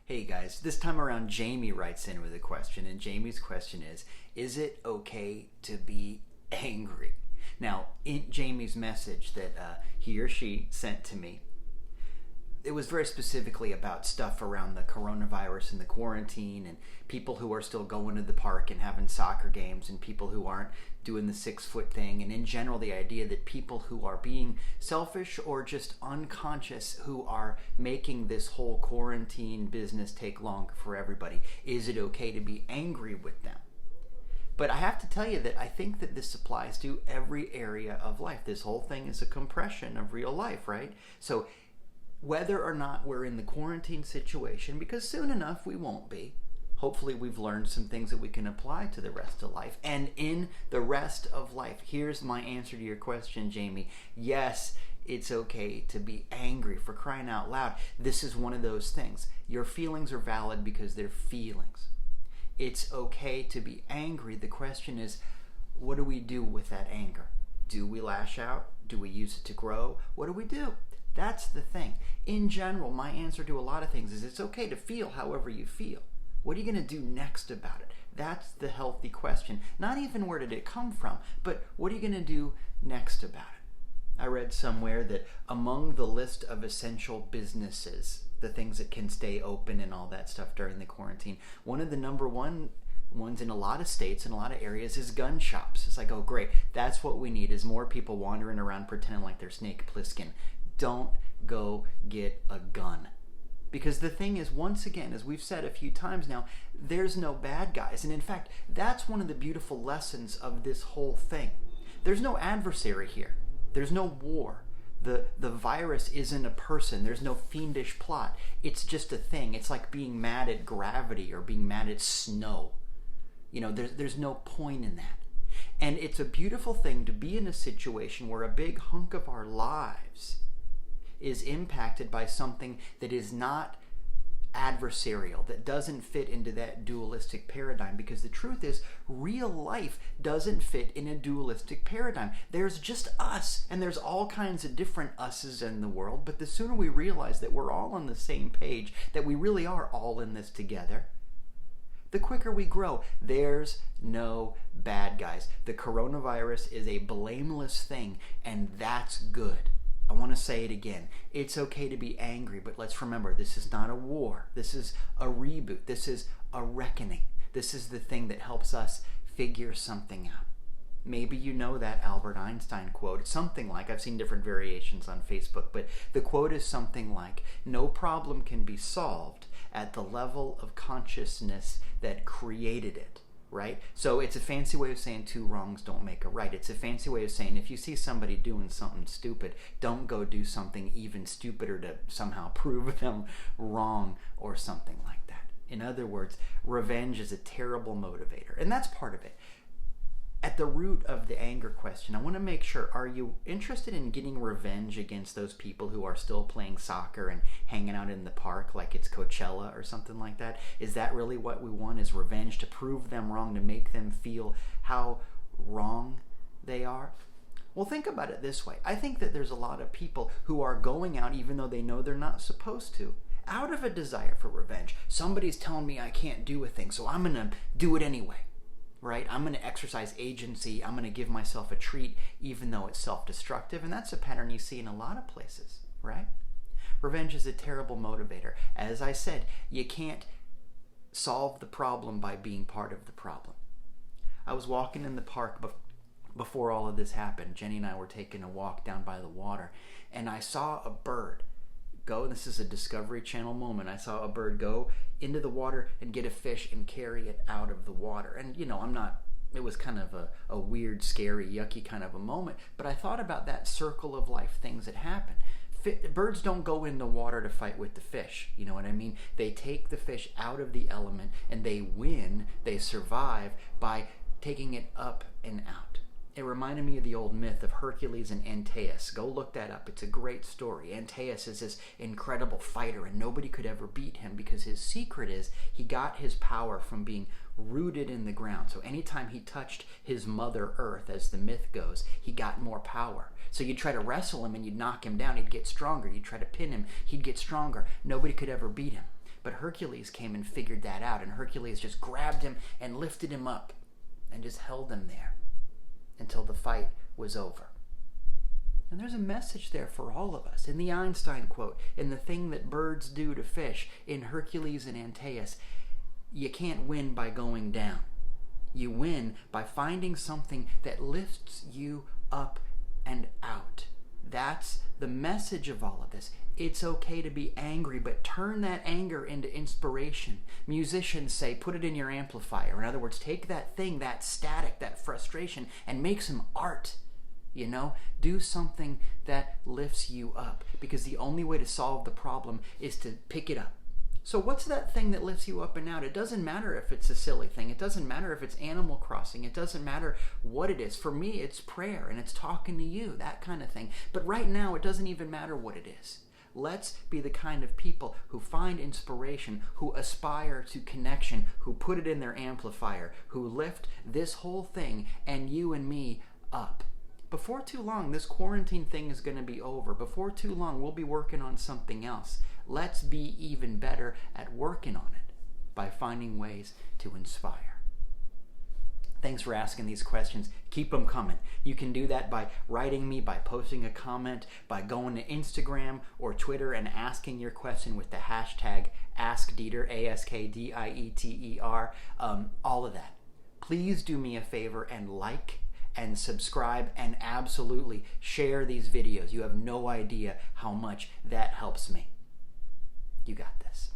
Hey guys, this time around Jamie writes in with a question, and Jamie's question is it okay to be angry? Now, in Jamie's message that he or she sent to me, it was very specifically about stuff around the coronavirus and the quarantine and people who are still going to the park and having soccer games and people who aren't doing the 6-foot thing, and in general the idea that people who are being selfish or just unconscious who are making this whole quarantine business take long for everybody. Is it okay to be angry with them? But I have to tell you that I think that this applies to every area of life. This whole thing is a compression of real life, right? So whether or not we're in the quarantine situation, because soon enough we won't be. Hopefully we've learned some things that we can apply to the rest of life. And in the rest of life, here's my answer to your question, Jamie. Yes, it's okay to be angry, for crying out loud. This is one of those things. Your feelings are valid because they're feelings. It's okay to be angry. The question is, what do we do with that anger? Do we lash out? Do we use it to grow? What do we do? That's the thing. In general, my answer to a lot of things is it's okay to feel however you feel. What are you going to do next about it? That's the healthy question. Not even where did it come from, but what are you going to do next about it? I read somewhere that among the list of essential businesses, the things that can stay open and all that stuff during the quarantine, one of the number one ones in a lot of states and a lot of areas is gun shops. It's like, oh great, that's what we need, is more people wandering around pretending like they're Snake Plissken. Don't go get a gun. Because the thing is, once again, as we've said a few times now, there's no bad guys. And in fact, that's one of the beautiful lessons of this whole thing. There's no adversary here. There's no war. The virus isn't a person. There's no fiendish plot. It's just a thing. It's like being mad at gravity or being mad at snow. You know, there's no point in that. And it's a beautiful thing to be in a situation where a big hunk of our lives is impacted by something that is not adversarial, that doesn't fit into that dualistic paradigm. Because the truth is, real life doesn't fit in a dualistic paradigm. There's just us, and there's all kinds of different us's in the world, but the sooner we realize that we're all on the same page, that we really are all in this together, the quicker we grow. There's no bad guys. The coronavirus is a blameless thing, and that's good. I want to say it again. It's okay to be angry, but let's remember, this is not a war. This is a reboot. This is a reckoning. This is the thing that helps us figure something out. Maybe you know that Albert Einstein quote. It's something like, I've seen different variations on Facebook, but the quote is something like, no problem can be solved at the level of consciousness that created it. Right? So it's a fancy way of saying two wrongs don't make a right. It's a fancy way of saying if you see somebody doing something stupid, don't go do something even stupider to somehow prove them wrong or something like that. In other words, revenge is a terrible motivator, and that's part of it. At the root of the anger question, I want to make sure, are you interested in getting revenge against those people who are still playing soccer and hanging out in the park like it's Coachella or something like that? Is that really what we want, is revenge, to prove them wrong, to make them feel how wrong they are? Well, think about it this way. I think that there's a lot of people who are going out even though they know they're not supposed to, out of a desire for revenge. Somebody's telling me I can't do a thing, so I'm going to do it anyway. Right? I'm going to exercise agency. I'm going to give myself a treat even though it's self-destructive. And that's a pattern you see in a lot of places, right? Revenge is a terrible motivator. As I said, you can't solve the problem by being part of the problem. I was walking in the park before all of this happened. Jenny and I were taking a walk down by the water, and I saw a bird go, this is a Discovery Channel moment, I saw a bird go into the water and get a fish and carry it out of the water. And you know, it was kind of a weird, scary, yucky kind of a moment, but I thought about that circle of life things that happen. Birds don't go in the water to fight with the fish, you know what I mean? They take the fish out of the element and they win, they survive by taking it up and out. It reminded me of the old myth of Hercules and Antaeus. Go look that up. It's a great story. Antaeus is this incredible fighter, and nobody could ever beat him because his secret is he got his power from being rooted in the ground. So anytime he touched his mother earth, as the myth goes, he got more power. So you'd try to wrestle him and you'd knock him down, he'd get stronger. You'd try to pin him, he'd get stronger. Nobody could ever beat him. But Hercules came and figured that out, and Hercules just grabbed him and lifted him up and just held him there until the fight was over. And there's a message there for all of us. In the Einstein quote, in the thing that birds do to fish, in Hercules and Antaeus, you can't win by going down. You win by finding something that lifts you up and out. That's the message of all of this. It's okay to be angry, but turn that anger into inspiration. Musicians say, put it in your amplifier. In other words, take that thing, that static, that frustration, and make some art. You know, do something that lifts you up, because the only way to solve the problem is to pick it up. So what's that thing that lifts you up and out? It doesn't matter if it's a silly thing. It doesn't matter if it's Animal Crossing. It doesn't matter what it is. For me, it's prayer and it's talking to you, that kind of thing. But right now, it doesn't even matter what it is. Let's be the kind of people who find inspiration, who aspire to connection, who put it in their amplifier, who lift this whole thing and you and me up. Before too long, this quarantine thing is going to be over. Before too long, we'll be working on something else. Let's be even better at working on it by finding ways to inspire. Thanks for asking these questions. Keep them coming. You can do that by writing me, by posting a comment, by going to Instagram or Twitter and asking your question with the hashtag AskDieter, AskDieter, all of that. Please do me a favor and like and subscribe and absolutely share these videos. You have no idea how much that helps me. You got this.